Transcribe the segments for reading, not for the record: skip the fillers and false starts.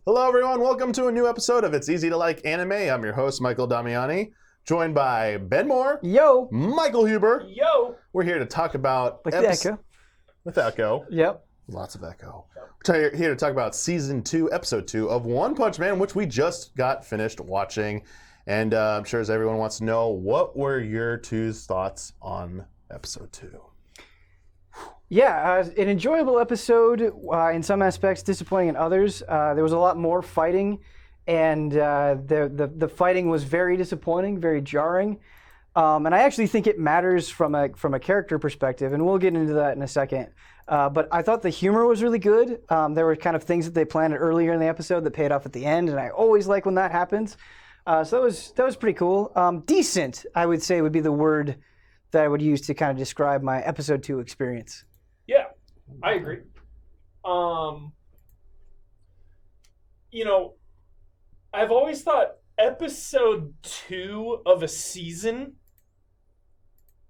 Hello, everyone. Welcome to a new episode of It's Easy to Like Anime. I'm your host, Michael Damiani, joined by Ben Moore. Yo. Michael Huber. Yo. We're here to talk about... Like the echo. With echo. Yep. Lots of echo. We're here to talk about Season 2, Episode 2 of One Punch Man, which we just got finished watching. And I'm sure as everyone wants to know, what were your two's thoughts on Episode 2? Yeah, an enjoyable episode in some aspects, disappointing in others. There was a lot more fighting, and the fighting was very disappointing, very jarring. And I actually think it matters from a character perspective, and we'll get into that in a second. But I thought the humor was really good. There were kind of things that they planned earlier in the episode that paid off at the end, and I always like when that happens. So that was pretty cool. Decent, I would say, would be the word that I would use to kind of describe my episode 2 experience. Yeah, I agree. I've always thought episode 2 of a season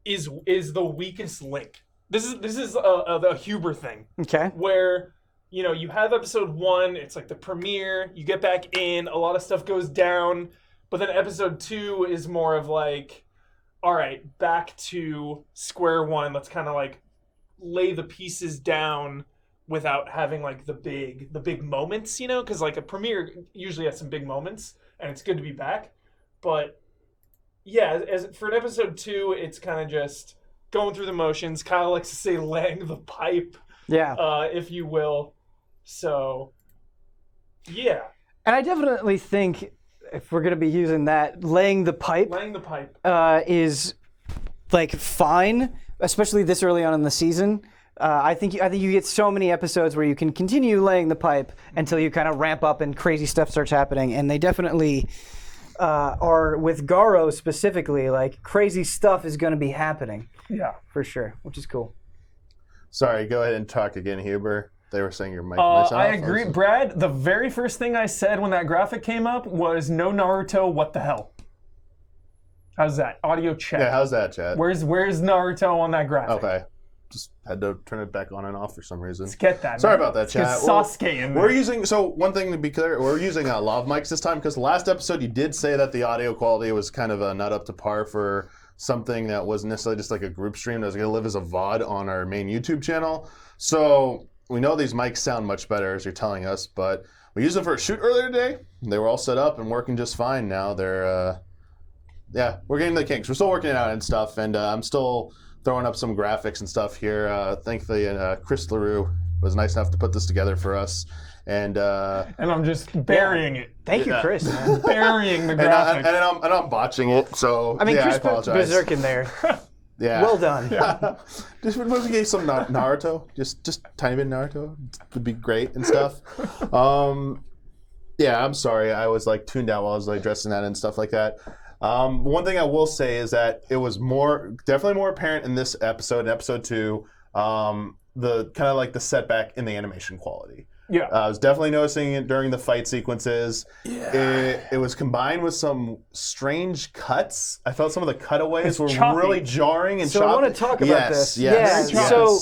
is the weakest link. This is a Huber thing. Okay. Where, you have episode 1, it's like the premiere, you get back in, a lot of stuff goes down, but then episode 2 is more of like, all right, back to square one. Let's kind of like lay the pieces down without having like the big moments, because like a premiere usually has some big moments and it's good to be back. But yeah, as for an episode 2, it's kind of just going through the motions. Kyle likes to say laying the pipe, if you will. So yeah. And I definitely think if we're going to be using that, laying the pipe is like fine, especially this early on in the season. I think you get so many episodes where you can continue laying the pipe until you kind of ramp up and crazy stuff starts happening. And they definitely are, with Garou specifically, like crazy stuff is going to be happening. Yeah, for sure, which is cool. Sorry, go ahead and talk again, Huber. They were saying your mic. I agree, Brad. The very first thing I said when that graphic came up was, "No Naruto, what the hell?" How's that? Audio check. Yeah, how's that, chat? Where's Naruto on that graphic? Okay. Just had to turn it back on and off for some reason. Let's get that. Sorry about that, chat. Sasuke in there. One thing to be clear, we're using lav mics this time because the last episode you did say that the audio quality was kind of not up to par for something that wasn't necessarily just like a group stream that was going to live as a VOD on our main YouTube channel. So we know these mics sound much better as you're telling us, but we used them for a shoot earlier today. They were all set up and working just fine now. They're, we're getting the kinks. We're still working it out and stuff, and I'm still throwing up some graphics and stuff here. Thankfully, Chris LaRue was nice enough to put this together for us. And I'm just burying it. Thank you, Chris. Burying the graphics. And I'm botching it, so Chris I apologize. put Berserk in there. Yeah. Well done. Yeah. Just maybe we gave some Naruto, just tiny bit of Naruto would be great and stuff. I'm sorry. I was like tuned out while I was like dressing that and stuff like that. One thing I will say is that it was definitely more apparent in this episode, in episode 2, the kind of like the setback in the animation quality. Yeah. I was definitely noticing it during the fight sequences. Yeah. It was combined with some strange cuts. I felt some of the cutaways were choppy. really jarring and choppy. So I want to talk about this. Yes. So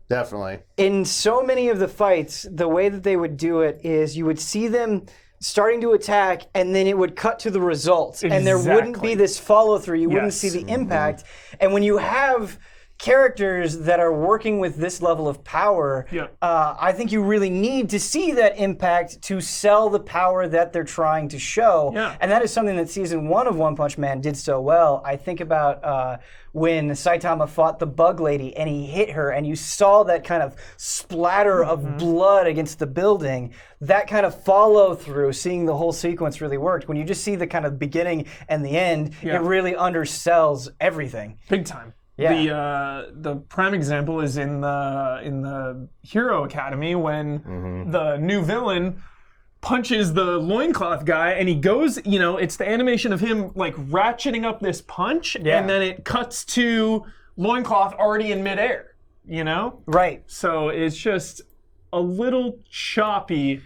definitely. In so many of the fights, the way that they would do it is you would see them starting to attack, and then it would cut to the results. Exactly. And there wouldn't be this follow-through. You wouldn't see the impact. And when you have characters that are working with this level of power, I think you really need to see that impact to sell the power that they're trying to show. Yeah. And that is something that Season 1 of One Punch Man did so well. I think about when Saitama fought the bug lady and he hit her and you saw that kind of splatter of blood against the building. That kind of follow through, seeing the whole sequence really worked. When you just see the kind of beginning and the end, it really undersells everything. Big time. Yeah. The prime example is in the Hero Academy when the new villain punches the loincloth guy and he goes, it's the animation of him like ratcheting up this punch and then it cuts to loincloth already in midair, Right. So it's just a little choppy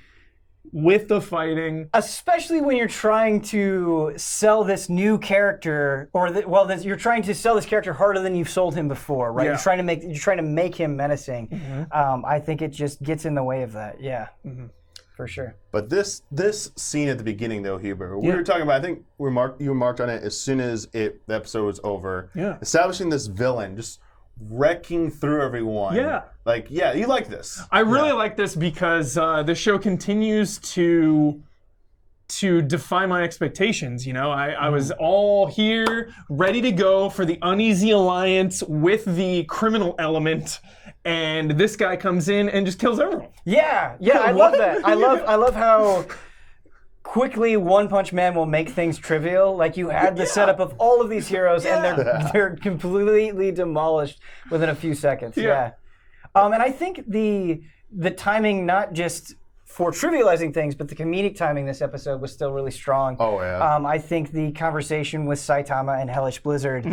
with the fighting. Especially when you're trying to sell this new character, or you're trying to sell this character harder than you've sold him before, right? Yeah. You're trying to make him menacing. I think it just gets in the way of that. Yeah. For sure. But this scene at the beginning, though, Huber, we were talking about. I think you remarked on it as soon as the episode was over. Yeah. Establishing this villain, just wrecking through everyone. Yeah. Like, yeah, you like this. I really like this because the show continues to defy my expectations. You know, I was all here, ready to go for the uneasy alliance with the criminal element, and this guy comes in and just kills everyone. Yeah, I love that. I love how quickly One Punch Man will make things trivial. Like you had the setup of all of these heroes, and they're completely demolished within a few seconds. Yeah. And I think the timing, not just for trivializing things, but the comedic timing this episode was still really strong. Oh, yeah. I think the conversation with Saitama and Hellish Blizzard,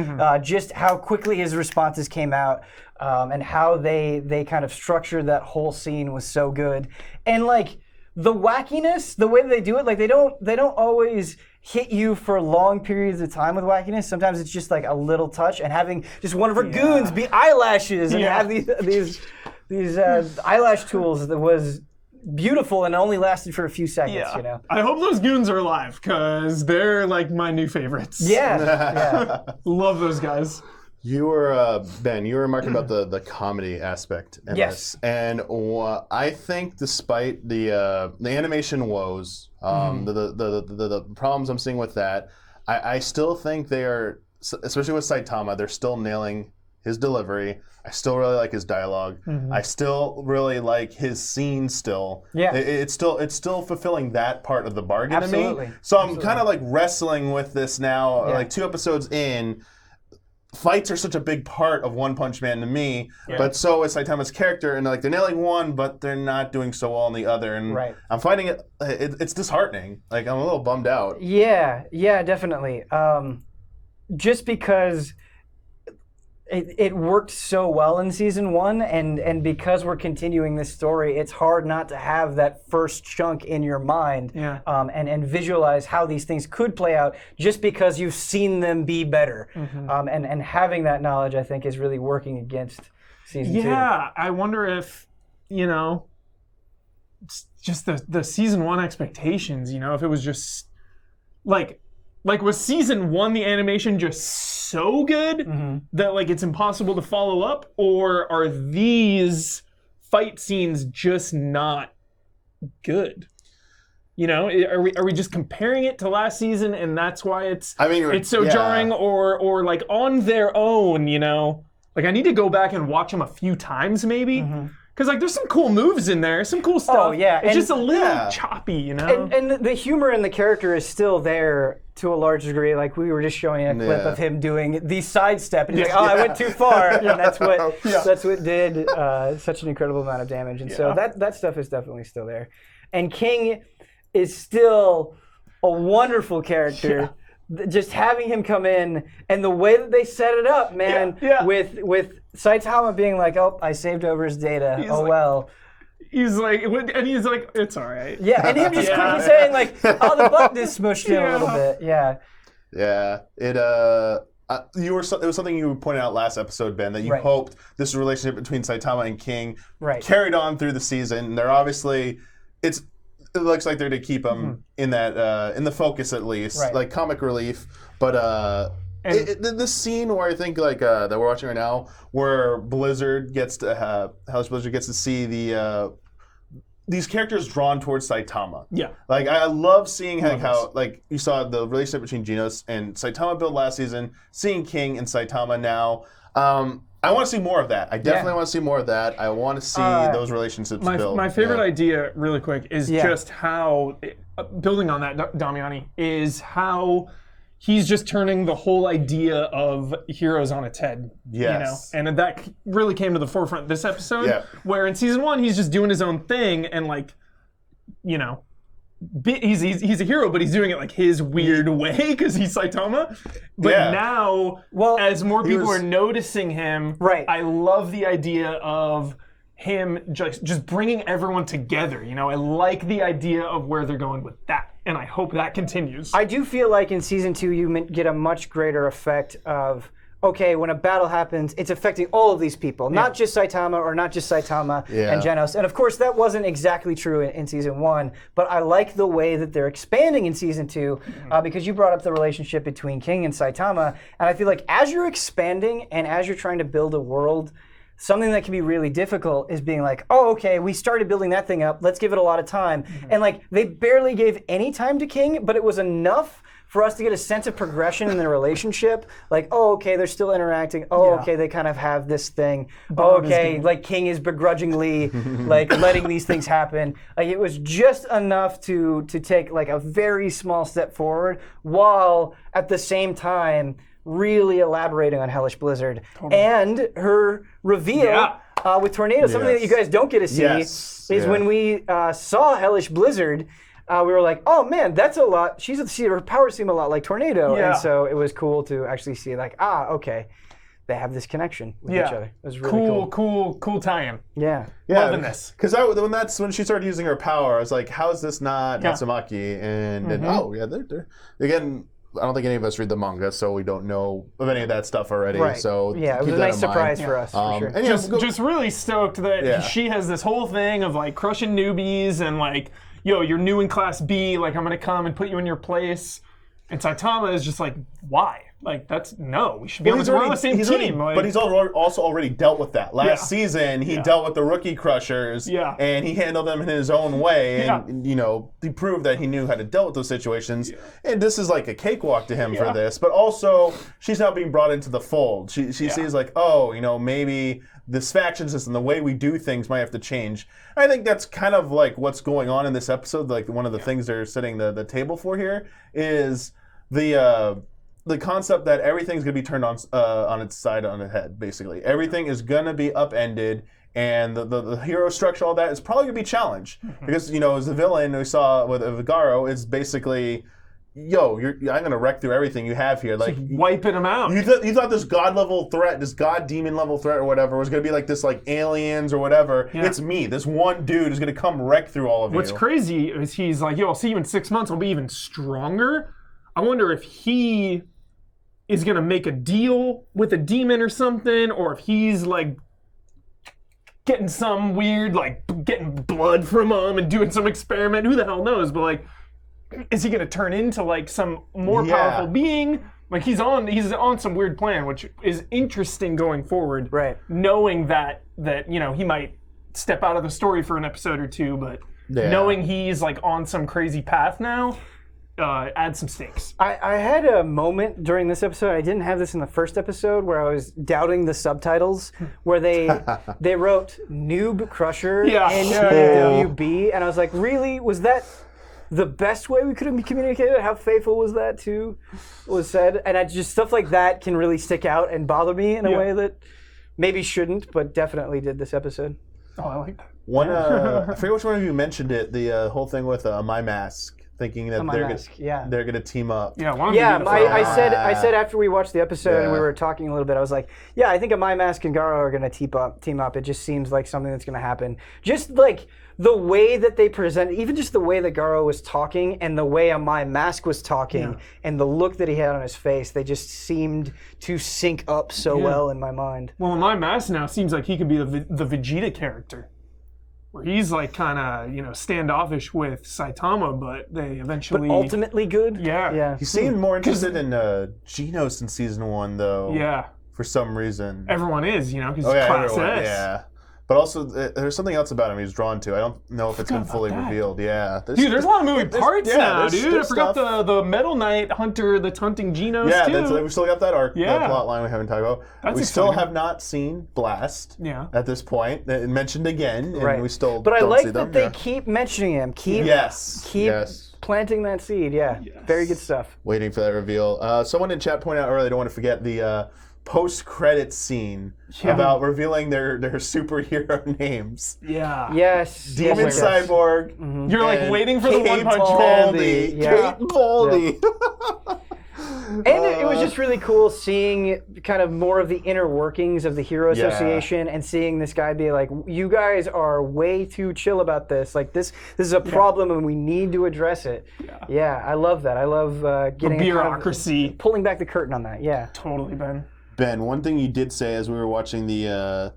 just how quickly his responses came out, and how they kind of structured that whole scene was so good. And like the wackiness, the way that they do it, like they don't always hit you for long periods of time with wackiness. Sometimes it's just like a little touch, and having just one of her goons be eyelashes and have these eyelash tools that was beautiful and only lasted for a few seconds, you know. I hope those goons are alive because they're like my new favorites. Yeah. Love those guys. You were Ben. You were remarking about the comedy aspect in this, and I think despite the animation woes, the problems I'm seeing with that, I still think they are, especially with Saitama, they're still nailing his delivery. I still really like his dialogue. I still really like his scenes still. Yeah. It's still fulfilling that part of the bargain to Absolutely. me. So I'm kind of like wrestling with this now, like 2 episodes in. Fights are such a big part of One Punch Man to me, but so is Saitama's character, and like they're nailing one, but they're not doing so well in the other, and I'm finding it's disheartening. Like I'm a little bummed out. Yeah, definitely. Just because it worked so well in season 1, and because we're continuing this story, it's hard not to have that first chunk in your mind, and visualize how these things could play out just because you've seen them be better. And having that knowledge, I think, is really working against season 2. Yeah, I wonder if, you know, just the season 1 expectations, you know, if it was just like was season 1 the animation just so good that like it's impossible to follow up, or are these fight scenes just not good? You know, are we just comparing it to last season and that's why it's so jarring, or like on their own, you know? Like I need to go back and watch them a few times maybe. Because like there's some cool moves in there, some cool stuff. Oh yeah, it's just a little choppy, you know. And the humor in the character is still there to a large degree. Like we were just showing a clip of him doing the sidestep, and he's like, "Oh, I went too far," and that's what did such an incredible amount of damage. And so that stuff is definitely still there. And King is still a wonderful character. Just having him come in and the way that they set it up, man, with Saitama being like, "Oh, I saved over his data. He's like, it's all right. Yeah, and him just quickly saying like, "Oh, the button is smushed in a little bit." Yeah. Yeah. It it was something you pointed out last episode, Ben, that you hoped this relationship between Saitama and King carried on through the season. They're obviously it looks like they're to keep him in that in the focus at least, like comic relief. But the scene where I think like that we're watching right now, where Blizzard gets to Hellish Blizzard gets to see these characters drawn towards Saitama. Yeah, like I love seeing how like you saw the relationship between Genos and Saitama build last season, seeing King and Saitama now. I want to see more of that. I definitely want to see more of that. I want to see those relationships build. My favorite idea, really quick, is just how, building on that, Damiani, is how he's just turning the whole idea of heroes on its head. Yes. You know? And that really came to the forefront this episode, where in season 1, he's just doing his own thing and like, you know, he's a hero, but he's doing it like his weird way because he's Saitama. But now, as more people are noticing him, I love the idea of him just bringing everyone together. You know, I like the idea of where they're going with that, and I hope that continues. I do feel like in season 2 you get a much greater effect of okay, when a battle happens, it's affecting all of these people, not just Saitama or not just Saitama and Genos. And of course, that wasn't exactly true in season 1, but I like the way that they're expanding in season 2 because you brought up the relationship between King and Saitama, and I feel like as you're expanding and as you're trying to build a world, something that can be really difficult is being like, oh, okay, we started building that thing up, let's give it a lot of time. And like, they barely gave any time to King, but it was enough for us to get a sense of progression in their relationship. Like, oh, okay, they're still interacting. Oh, okay, they kind of have this thing. Oh, okay, like King is begrudgingly like letting these things happen. Like, it was just enough to take like a very small step forward, while at the same time really elaborating on Hellish Blizzard and her reveal with Tornado. Something that you guys don't get to see is when we saw Hellish Blizzard. We were like, oh man, that's a lot. Her powers seem a lot like Tornado, and so it was cool to actually see like, okay, they have this connection with each other. It was really cool tie-in. Yeah, loving this. Because when she started using her power, I was like, how is this not Natsumaki? And they're again. I don't think any of us read the manga, so we don't know of any of that stuff already. Right. So yeah, it was a nice surprise for us, for sure. And just really stoked that she has this whole thing of like crushing newbies and like, yo, you're new in Class B, like I'm gonna come and put you in your place. And Saitama is just like, why? Like, we should be on the same team. But he's also already dealt with that. Last season, he dealt with the rookie crushers, and he handled them in his own way. And, he proved that he knew how to deal with those situations. And this is like a cakewalk to him for this. But also, she's now being brought into the fold. She sees like, maybe this faction system, the way we do things might have to change. I think that's kind of like what's going on in this episode. Like, one of the things they're setting the table for here is the concept that everything's going to be turned on its side, on its head, basically. Everything is going to be upended, and the hero structure, all that, is probably going to be challenged. Because, as the villain we saw with Garou, it's basically, I'm going to wreck through everything you have here. Like, wiping them out. You thought this god-level threat, this god-demon-level threat or whatever, was going to be like this, like, aliens or whatever. Yeah. It's me. This one dude is going to come wreck through all of you. What's crazy is he's like, I'll see you in 6 months. I'll be even stronger. I wonder if he is going to make a deal with a demon or something, or if he's like getting some weird, like getting blood from him and doing some experiment. Who the hell knows? But like, is he going to turn into like some more powerful being? Like he's on some weird plan, which is interesting going forward. Right. Knowing that he might step out of the story for an episode or two, but knowing he's like on some crazy path now. Add some stakes. I had a moment during this episode, I didn't have this in the first episode, where I was doubting the subtitles, where they wrote Noob Crusher NEWB, and I was like, really? Was that the best way we could have communicated it? How faithful was that to what was said? And stuff like that can really stick out and bother me in a way that maybe shouldn't, but definitely did this episode. Oh, I like that. I forget which one of you mentioned it, the whole thing with My Mask. Thinking that they're gonna team up. I said after we watched the episode and we were talking a little bit, I was like, I think My Mask and Garou are gonna team up. It just seems like something that's gonna happen. Just like the way that they present, even just the way that Garou was talking and the way My Mask was talking and the look that he had on his face, they just seemed to sync up so well in my mind. Well, My Mask now seems like he could be the Vegeta character. Where he's like kind of, standoffish with Saitama, but they eventually... But ultimately good? Yeah. He seemed more interested in Genos in season 1, though. Yeah. For some reason. Everyone is, because he's Class S. Yeah. But also, there's something else about him he's drawn to. I don't know if it's been fully revealed. Yeah. There's a lot of moving parts now, dude. I forgot the Metal Knight hunter that's hunting Genos, too. We still got that arc, that plot line we haven't talked about. We still have not seen Blast at this point. Mentioned again, and we still But I don't like see them. that they keep mentioning him. Keep planting that seed. Yeah. Yes. Very good stuff. Waiting for that reveal. Someone in chat pointed out earlier, I don't want to forget the... post-credit scene about revealing their superhero names. Yeah. Yes. Demon Cyborg. Mm-hmm. You're like waiting for the One Punch Man. Yeah. Kate Baldy. And it was just really cool seeing kind of more of the inner workings of the Hero Association and seeing this guy be like, you guys are way too chill about this. Like, this is a problem and we need to address it. Yeah, I love that. I love getting the bureaucracy. Pulling back the curtain on that, Totally, Ben. Ben, one thing you did say as we were watching the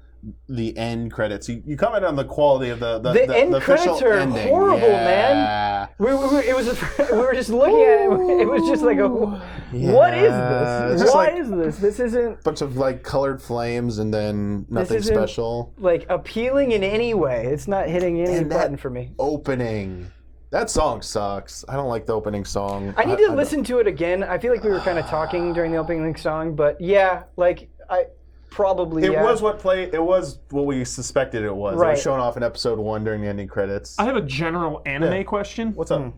end credits, you commented on the quality of the end official credits are ending. horrible, Yeah. man. We were just looking at it. It was just like, what is It's this? just Why like- is this? This isn't Bunch of like colored flames and then nothing isn't- special. like appealing in any way. It's not hitting any And that- button for me. Opening. That song sucks. I don't like the opening song. I need to listen to it again. I feel like we were kind of talking during the opening song, but yeah, like I probably It was what we suspected it was. It Right. was shown off in episode 1 during the ending credits. I have a general anime Yeah. question. What's up?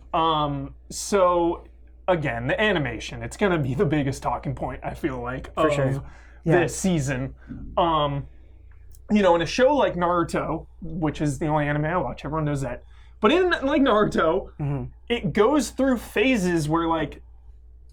So again, the animation, it's gonna be the biggest talking point, I feel like, of sure. Yeah. this season. You know, in a show like Naruto, which is the only anime I watch, everyone knows that. But in like Naruto, it goes through phases where like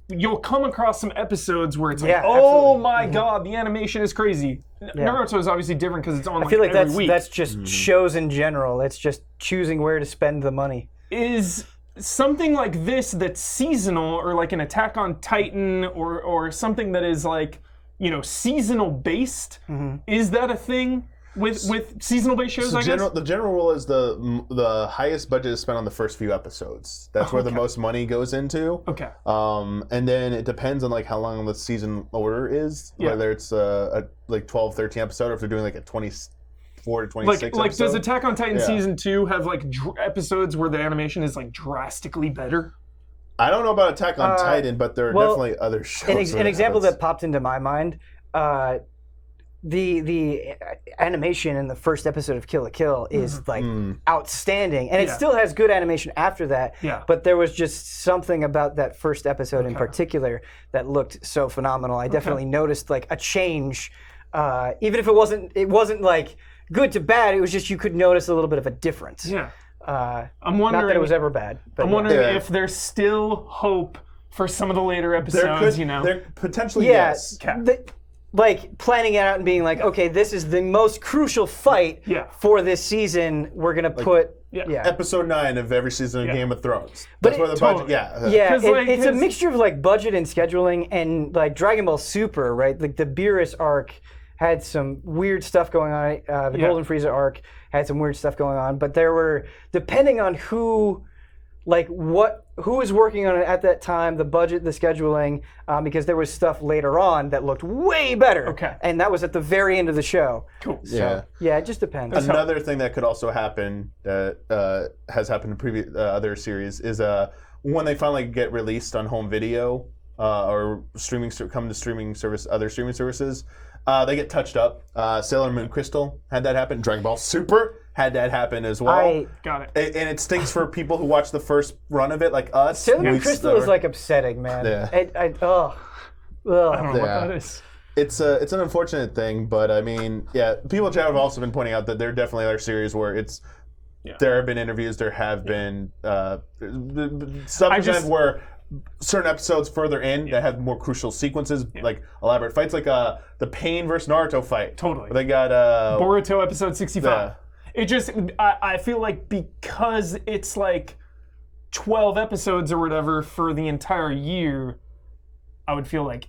you'll come across some episodes where it's like, Yeah, oh absolutely. my god, the animation is crazy. Naruto is obviously different because it's on I feel like every week. that's just shows in general. It's just choosing where to spend the money. Is something like this that's seasonal, or like an Attack on Titan, or something that is like, you know, seasonal based, is that a thing with seasonal based shows? So I guess. the general rule is the highest budget is spent on the first few episodes. That's where the most money goes into. Okay. And then it depends on like how long the season order is, Yeah. whether it's a like 12, 13 episode, or if they're doing like a 24 to 26 Like episode. does Attack on Titan Yeah. season 2 have like episodes where the animation is like drastically better? I don't know about Attack on Titan, but there are well, definitely other shows. An example that popped into my mind, the animation in the first episode of Kill la Kill is like outstanding, and it Yeah. still has good animation after that. Yeah. But there was just something about that first episode in particular that looked so phenomenal. I definitely noticed like a change, even if it wasn't like good to bad. It was just you could notice a little bit of a difference. Yeah. Uh, I'm not wondering. that it was ever bad. But I'm yeah. wondering Yeah. if there's still hope for some of the later there episodes. could, You know. there potentially Yeah, yes. like planning it out and being like, okay, this is the most crucial fight Yeah. for this season. We're gonna put yeah. Episode 9 of every season of Yeah. Game of Thrones. But That's where the totally. budget. Yeah. Yeah, 'Cause, like, it's a his- mixture of like budget and scheduling, and like Dragon Ball Super, right? Like the Beerus arc had some weird stuff going on. The Yeah. Golden Frieza arc had some weird stuff going on, but there were, depending on who was working on it at that time, the budget, the scheduling, because there was stuff later on that looked way better. Okay. And that was at the very end of the show. Cool. So, yeah, it just depends. Another thing that could also happen that has happened in previous other series is when they finally get released on home video or come to streaming service, other streaming services, they get touched up. Sailor Moon Crystal had that happen. Dragon Ball Super had that happen as well. Got it. And it stinks for people who watch the first run of it, like us. Sailor Moon We Crystal is never- like upsetting, man. Yeah. I don't know Yeah. what that is. It's an unfortunate thing, but I mean, yeah, people in chat have also been pointing out that there definitely are series where there have been interviews, there have been stuff where certain episodes further in that have more crucial sequences, like elaborate fights, like the Pain versus Naruto fight. Totally. Where they got Boruto episode 65. Yeah. It just, I feel like because it's like 12 episodes or whatever for the entire year, I would feel like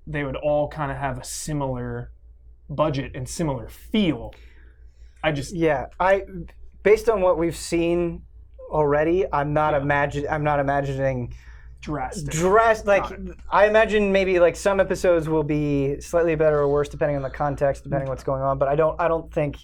they would all kind of have a similar budget and similar feel. Yeah, based on what we've seen already, I'm not imagining drastic. like I imagine maybe like some episodes will be slightly better or worse depending on the context, depending on what's going on, but I don't think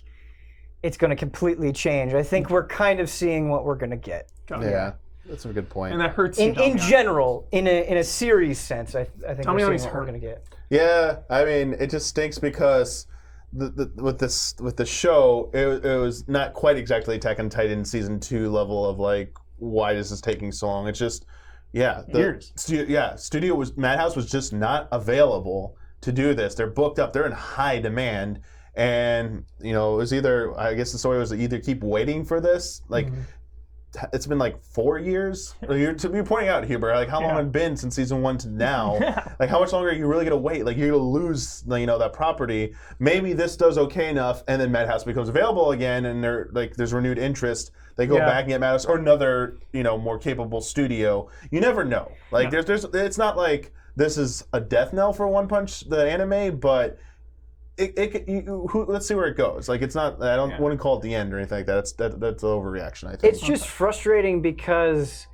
it's going to completely change. I think we're kind of seeing what we're going to get. Yeah, that's a good point. And that hurts you. In general, in a series sense, I think Tell me we're how seeing he's what we're hurt. going to get. Yeah, I mean, it just stinks because with the show, it was not quite exactly Attack on Titan season 2 level of like, why is this taking so long? It's just, Years. Studio Madhouse was just not available to do this. They're booked up. They're in high demand, and it was I guess the story was either keep waiting for this, like. It's been like 4 years. You're pointing out, Huber, like how long it's been since season 1 to now. Like how much longer are you really gonna wait? Like you're gonna lose, that property. Maybe this does okay enough, and then Madhouse becomes available again, and there's renewed interest. They go back and get Madhouse or another, more capable studio. You never know. Like there's it's not like this is a death knell for One Punch, the anime, but let's see where it goes. Like, it's not. I wouldn't call it the end or anything like that. That's an overreaction, I think. It's just frustrating because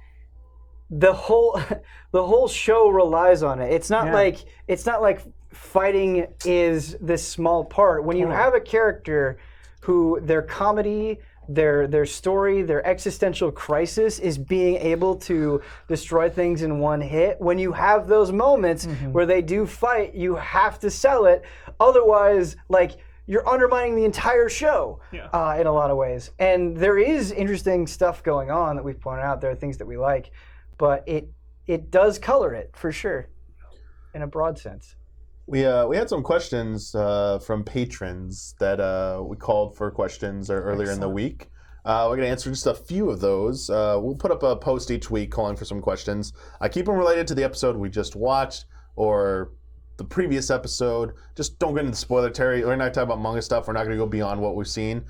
the whole show relies on it. It's not like fighting is this small part. When you have a character who their comedy, their story, their existential crisis is being able to destroy things in one hit. When you have those moments where they do fight, you have to sell it. Otherwise, like, you're undermining the entire show in a lot of ways. And there is interesting stuff going on that we've pointed out. There are things that we like, but it does color it for sure, in a broad sense. We had some questions from patrons that we called for questions earlier in the week. We're going to answer just a few of those. We'll put up a post each week calling for some questions. Keep them related to the episode we just watched or the previous episode. Just don't get into spoiler territory. We're not talking about manga stuff. We're not going to go beyond what we've seen.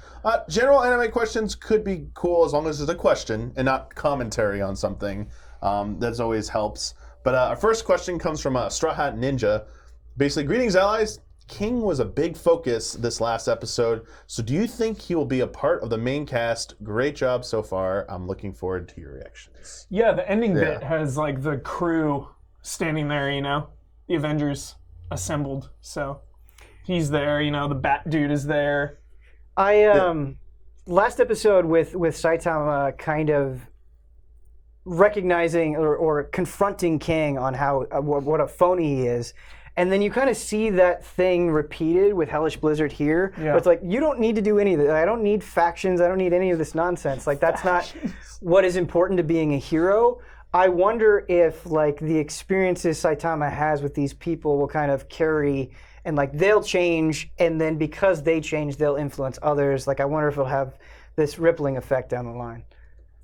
General anime questions could be cool as long as it's a question and not commentary on something. That always helps. But our first question comes from Straw Hat Ninja. Basically, greetings, allies. King was a big focus this last episode, so do you think he will be a part of the main cast? Great job so far. I'm looking forward to your reactions. Yeah, the ending bit has, like, the crew standing there, you know? The Avengers assembled, so he's there, you know, the Bat Dude is there. Last episode with Saitama kind of recognizing or confronting King on how what a phony he is. And then you kind of see that thing repeated with Hellish Blizzard here. Yeah. Where it's like, you don't need to do any of this. I don't need factions. I don't need any of this nonsense. Like, that's not what is important to being a hero. I wonder if, like, the experiences Saitama has with these people will kind of carry, and, like, they'll change, and then because they change, they'll influence others. Like, I wonder if it'll have this rippling effect down the line.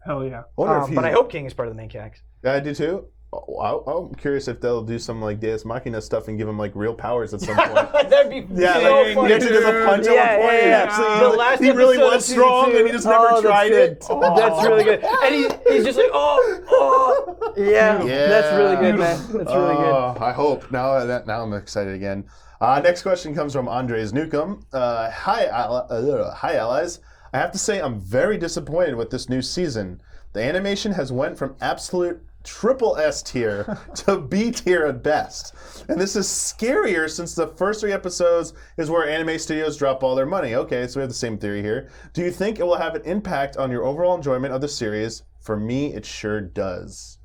Hell yeah. But I hope King is part of the main cast. Yeah, I do too. I'm curious if they'll do some, like, Deus Machina stuff and give him, like, real powers at some point. That'd be so funny. He actually does a punch at one point. Yeah. He really was strong and he just never tried it. That's really good. And he's just like, oh. Yeah, that's really good, man. That's really good. I hope. Now I'm excited again. Next question comes from Andres Newcomb. Hi, allies. I have to say I'm very disappointed with this new season. The animation has went from absolute triple S tier to B tier at best. And this is scarier since the first 3 episodes is where anime studios drop all their money. Okay, so we have the same theory here. Do you think it will have an impact on your overall enjoyment of the series? For me, it sure does.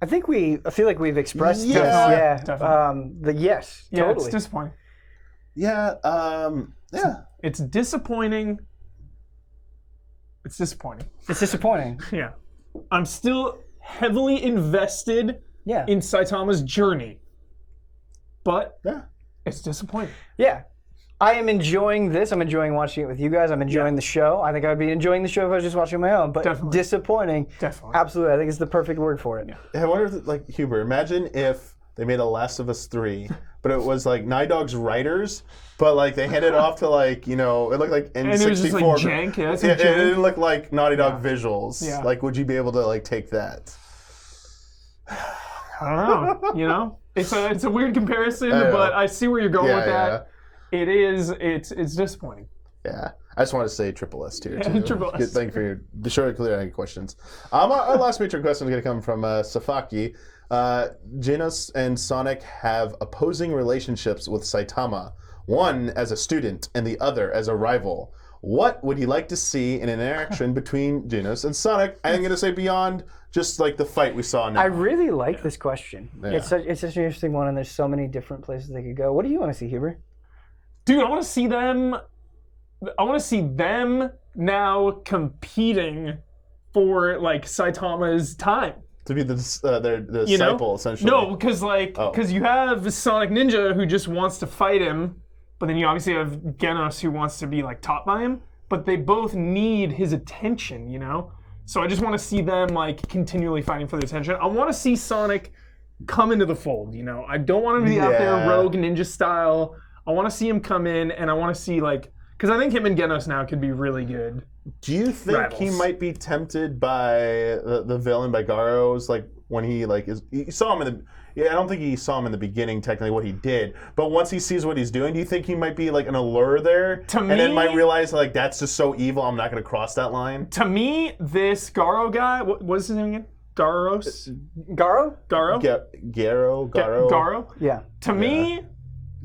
I feel like we've expressed this. Yeah. Yes, yeah, totally. It's disappointing. Yeah, It's disappointing. It's disappointing. It's disappointing. Yeah. I'm still heavily invested in Saitama's journey. But it's disappointing. Yeah. I am enjoying this. I'm enjoying watching it with you guys. I'm enjoying the show. I think I would be enjoying the show if I was just watching my own. But Definitely. Disappointing. Definitely. Absolutely. I think it's the perfect word for it. Yeah. I wonder if, like, Huber, imagine if they made a Last of Us 3, but it was, like, Naughty Dog's writers, but, like, they handed it off to, like, you know, it looked like N64. And it was just, like, jank. Yeah, it didn't look like Naughty Dog visuals. Yeah. Like, would you be able to, like, take that? I don't know. You know? It's a weird comparison, but I see where you're going with that. It's disappointing. Yeah. I just want to say triple S tier, too. Triple S. Thank you for your short and clear questions. Our last major question is going to come from Safaki. Genos and Sonic have opposing relationships with Saitama, one as a student and the other as a rival. What would you like to see in an interaction between Genos and Sonic? I'm going to say beyond just like the fight we saw now. I really like this question. Yeah. It's such an interesting one, and there's so many different places they could go. What do you want to see, Huber? Dude, I want to see them. I want to see them now competing for, like, Saitama's time. To be their disciple, essentially. No, because you have Sonic Ninja who just wants to fight him, but then you obviously have Genos who wants to be, like, taught by him, but they both need his attention, you know? So I just want to see them, like, continually fighting for the attention. I want to see Sonic come into the fold, you know? I don't want him to be out there rogue ninja style. I want to see him come in, and I want to see, like, because I think him and Genos now could be really good. Do you think he might be tempted by the villain, by Garou's, like, when he like is. You saw him in the. Yeah, I don't think he saw him in the beginning, technically, what he did. But once he sees what he's doing, do you think he might be like an allure there? To me, and then might realize like that's just so evil, I'm not going to cross that line? To me, this Garou guy, what's his name again? Garou? Garou? Garou? Yeah. To me,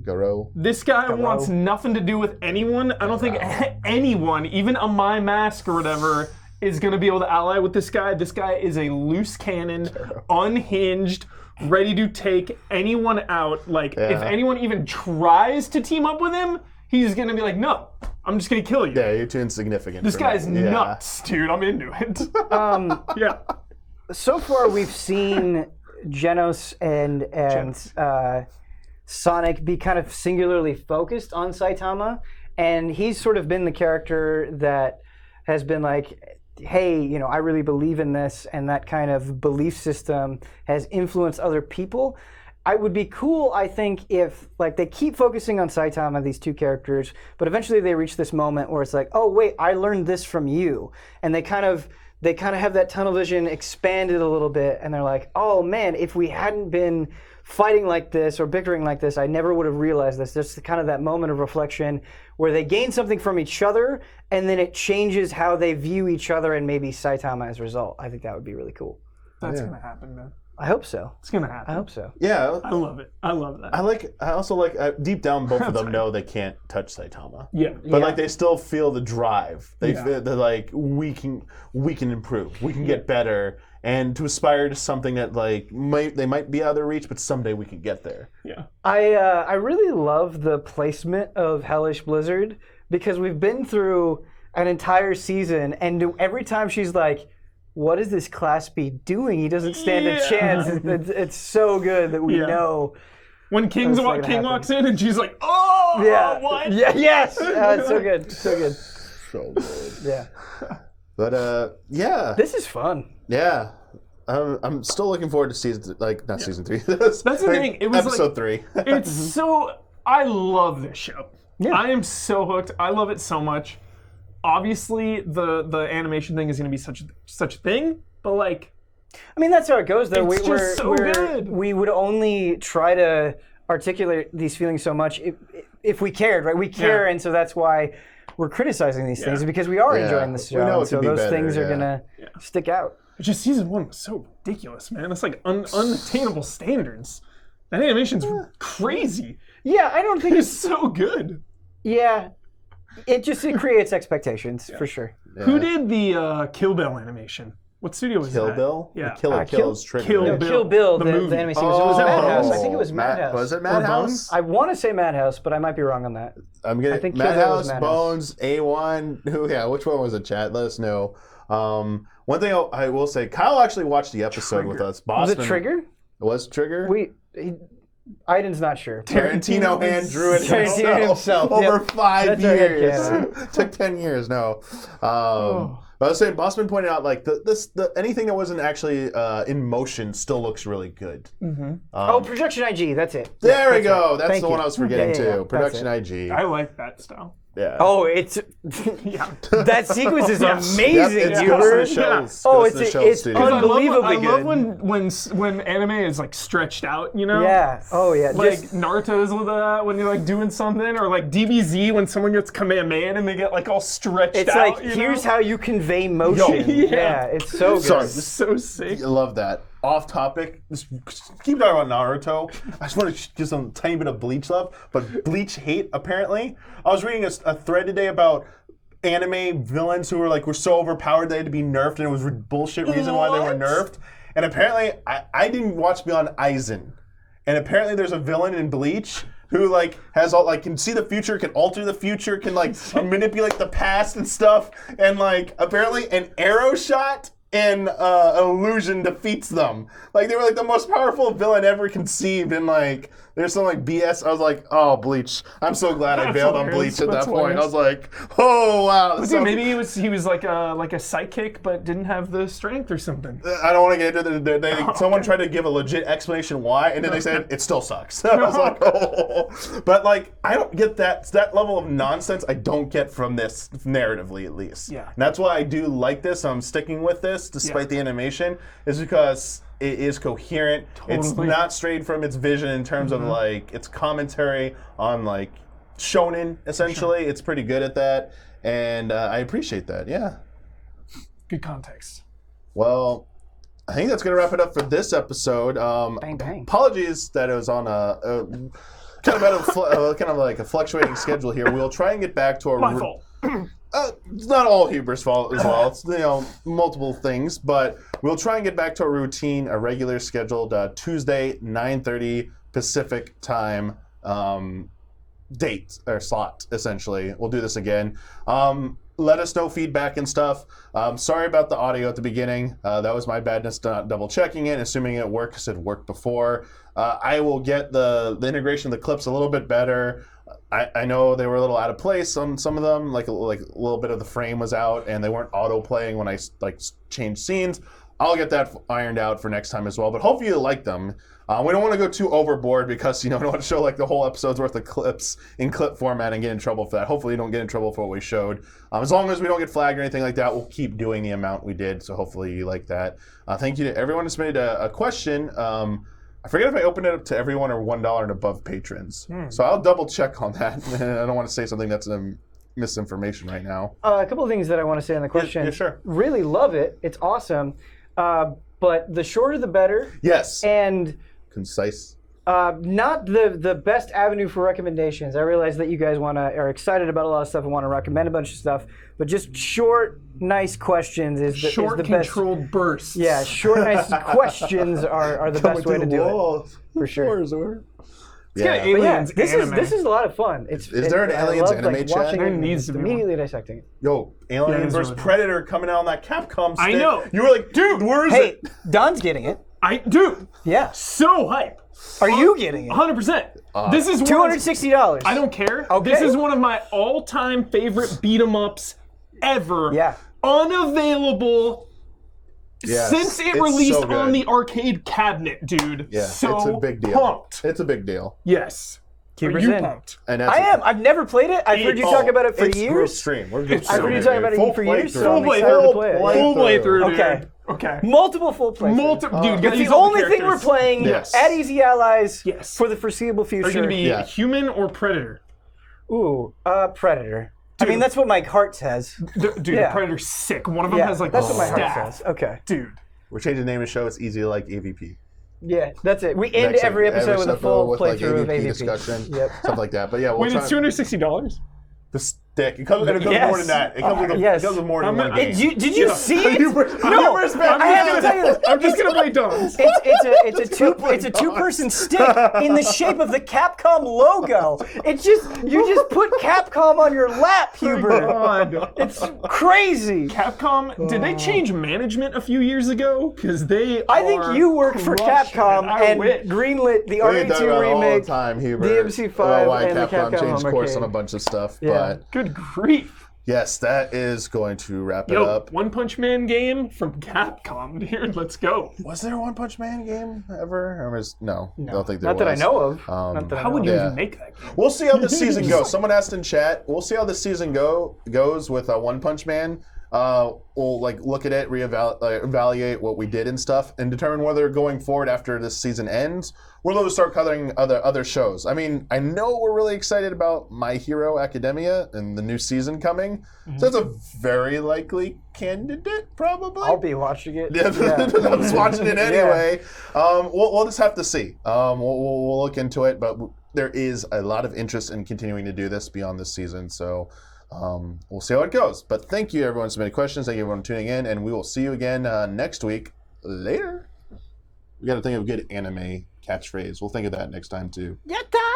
Garou. this guy wants nothing to do with anyone. I don't think anyone, even a My Mask or whatever, is going to be able to ally with this guy. This guy is a loose cannon, unhinged, ready to take anyone out. Like, if anyone even tries to team up with him, he's going to be like, no, I'm just going to kill you. Yeah, you're too insignificant. This guy's nuts, dude. I'm into it. Yeah. So far, we've seen Genos and Sonic be kind of singularly focused on Saitama, and he's sort of been the character that has been like, hey, you know, I really believe in this, and that kind of belief system has influenced other people. I would be cool, I think, if like they keep focusing on Saitama, these two characters, but eventually they reach this moment where it's like, oh wait, I learned this from you, and they kind of have that tunnel vision expanded a little bit, and they're like, oh man, if we hadn't been fighting like this or bickering like this, I never would have realized this. Just kind of that moment of reflection where they gain something from each other, and then it changes how they view each other and maybe Saitama as a result. I think that would be really cool. That's going to happen, man. I hope so. It's going to happen. I hope so. Yeah. I love it. I love that. I also like, deep down, both of them know they can't touch Saitama. Yeah. But like they still feel the drive. They're like, we can improve. We can get better. And to aspire to something that like they might be out of their reach, but someday we could get there. Yeah. I really love the placement of Hellish Blizzard, because we've been through an entire season, and every time she's like, what is this class B doing? He doesn't stand a chance. It's so good that we know. When King walks in and she's like, oh, yeah. What? Yeah, yes. It's so good. So good. So good. Yeah. But yeah. This is fun. Yeah. I'm still looking forward to season season 3. That's the thing. It was episode 3. It's so. I love this show. Yeah. I am so hooked. I love it so much. Obviously, the animation thing is going to be such a thing, but like, I mean, that's how it goes, though. It's just so good. We would only try to articulate these feelings so much if we cared, right? We care, and so that's why we're criticizing these things, because we are enjoying this show. We know it so could be those better, things are gonna stick out. But just season 1 was so ridiculous, man. It's like unattainable standards. That animation's crazy. Yeah, I don't think It's so good. Yeah, it creates expectations for sure. Yeah. Who did the Kill Bill animation? What studio was Kill that? Bill? Yeah. Kill is Trigger. Kill right? Bill. Kill Bill, the the movie. animation. It was Madhouse. I think it was Madhouse. Was it Or Madhouse? I want to say Madhouse, but I might be wrong on that. I'm getting I think Kill Bill was Madhouse, Madhouse. Bones, A1. Which one was it, chat? Let us know. One thing I will say, Kyle actually watched the episode with us. Was it Trigger? It was Trigger? Aiden's not sure. Tarantino hand drew it Tarantino himself. over Yep. 5 That's right, years. Took 10 years. No. But I was saying, Bossman pointed out like anything that wasn't actually in motion still looks really good. Production IG. That's it. There we go. right. That's Thank the you. one I was forgetting Yeah, too. Production that's IG. I like that style. Yeah. Oh, it's Yeah. that sequence is Yep, amazing. it's You goes to the heard? shells. Oh, Goes to the it's shells studio. unbelievably I good. love when anime is like stretched out, you know? Yeah. Oh, yeah. Like Just, Naruto's with that when you're like doing something, or like DBZ when someone gets Kamehameha and they get like all stretched it's out. like, you here's know? how you convey motion. Yeah. It's so good. Sorry. It's so sick. I love that. Off topic. Just keep talking about Naruto. I just want to give some tiny bit of Bleach love, but Bleach hate apparently. I was reading a thread today about anime villains who were so overpowered they had to be nerfed, and it was a bullshit reason why they were nerfed. And apparently, I didn't watch Beyond Aizen, and apparently there's a villain in Bleach who has all can see the future, can alter the future, can manipulate the past and stuff, and apparently an arrow shot and illusion defeats them. They were the most powerful villain ever conceived, and there's some BS. I was like, oh, Bleach. I'm so glad I bailed on Bleach at that point. I was like, oh wow. Dude, maybe he was like a psychic but didn't have the strength or something. I don't want to get into it. Someone tried to give a legit explanation why, and then they said it still sucks. I was like, oh. But I don't get that level of nonsense. I don't get from this narratively, at least. Yeah. And that's why I do like this. I'm sticking with this despite the animation. Is because it is coherent. It's Totally. not strayed from its vision in terms of like its commentary on like shonen. Essentially, it's pretty good at that, and I appreciate that. Yeah. Good context. Well, I think that's going to wrap it up for this episode. Bang, bang. Apologies that it was on a kind of kind of like a fluctuating schedule here. We'll try and get back to our My fault. It's not all Huber's fault as well. It's multiple things, but we'll try and get back to a routine, a regular scheduled Tuesday 9:30 Pacific time date or slot. Essentially, we'll do this again. Let us know feedback and stuff. Sorry about the audio at the beginning. That was my badness, not double checking it, assuming it worked because it worked before. I will get the integration of the clips a little bit better. I know they were a little out of place on some of them, like a little bit of the frame was out and they weren't auto playing when I changed scenes. I'll get that ironed out for next time as well. But hopefully you like them. We don't want to go too overboard because we don't want to show like the whole episode's worth of clips in clip format and get in trouble for that. Hopefully you don't get in trouble for what we showed. As long as we don't get flagged or anything like that, we'll keep doing the amount we did. So hopefully you like that. Thank you to everyone who submitted a question. I forget if I opened it up to everyone or $1 and above patrons. So I'll double check on that. I don't want to say something that's misinformation right now. A couple of things that I want to say on the question. Yeah, sure. Really love it. It's awesome. But the shorter the better. Yes. And Concise. not the best avenue for recommendations. I realize that you guys are excited about a lot of stuff and want to recommend a bunch of stuff, but just short, nice questions is the Short, best. controlled bursts. Yeah, short, nice questions are the best way to do it. For sure. Yeah. But yeah, Aliens this anime. is a lot of fun. Is there an Aliens anime chat? watching There it and needs to be one. immediately dissecting it. Yo, Alien it's vs. really Predator coming out on that Capcom stick. I know. You were like, dude, where is Hey, it? Don's getting it. Dude, Yeah. so hype. Are you getting it? 100%. This is one of- $260. I don't care. Okay. This is one of my all-time favorite beat 'em ups ever. Yeah. Unavailable Yes, since it it's released so good. on the arcade cabinet, dude. Yeah, so it's a big deal. Pumped. It's a big deal. Yes. Keep Are us you in. pumped? And that's I am. I've never played it. I've heard you talk about it for it's group years. stream. We're group I've stream, heard you talk dude. about it Full for years, so playthrough. I'm excited to play it. Full playthrough, dude. Okay. Okay. Multiple full playthroughs. Dude, get It's these the only thing we're characters. playing Yes. at Easy Allies Yes. for the foreseeable future. Are you going to be Yeah. human or predator? Ooh, Predator. I mean, that's what my heart says. Dude, Yeah. the predator's sick. One of them Yeah, has like that's the what my heart staff. says. Okay. Dude. We're changing the name of the show. It's easy to like AVP. Yeah, that's it. We end Next every episode with a full with, like, playthrough of AVP AVP. discussion, Yep. stuff like that. But yeah, we'll Wait, try. it's $260? The stick. It comes more Yes. than that. It comes with Yes. it comes with more than I'm- one it- game. Did you see it? You were- No, you were- I have to tell you this. I'm just going to play Dons. It's a two-person stick in the shape of the Capcom logo. It's just you just put Capcom on your lap, Hubert. God. It's crazy. Capcom, did they change management a few years ago? Because they I think are you worked for crushing Capcom it. I and wish. greenlit the We talk RE2 about it all the remake, time, Hubert, DMC5, about why and the Capcom Capcom changed Home course Arcade. on a bunch of stuff. Yeah. But Good grief. yes, that is going to wrap it Yo, up. One Punch Man game from Capcom, dude. Let's go. Was there a One Punch Man game ever? Or no, I don't think there Not was. that I know of. Um, Not that I How know would you of. Yeah. even make that game? We'll see how this season goes. Someone asked in chat. We'll see how this season goes with One Punch Man. We'll look at it, evaluate what we did and stuff, and determine whether going forward after this season ends, we're going to start covering other shows. I mean, I know we're really excited about My Hero Academia and the new season coming. So that's a very likely candidate, probably. I'll be watching it. Yeah, I was watching it anyway. We'll just have to see. We'll look into it, but there is a lot of interest in continuing to do this beyond this season. So we'll see how it goes. But thank you, everyone, for submitting questions. Thank you, everyone, for tuning in, and we will see you again next week. Later. We got to think of a good anime catchphrase. We'll think of that next time too. Yatta!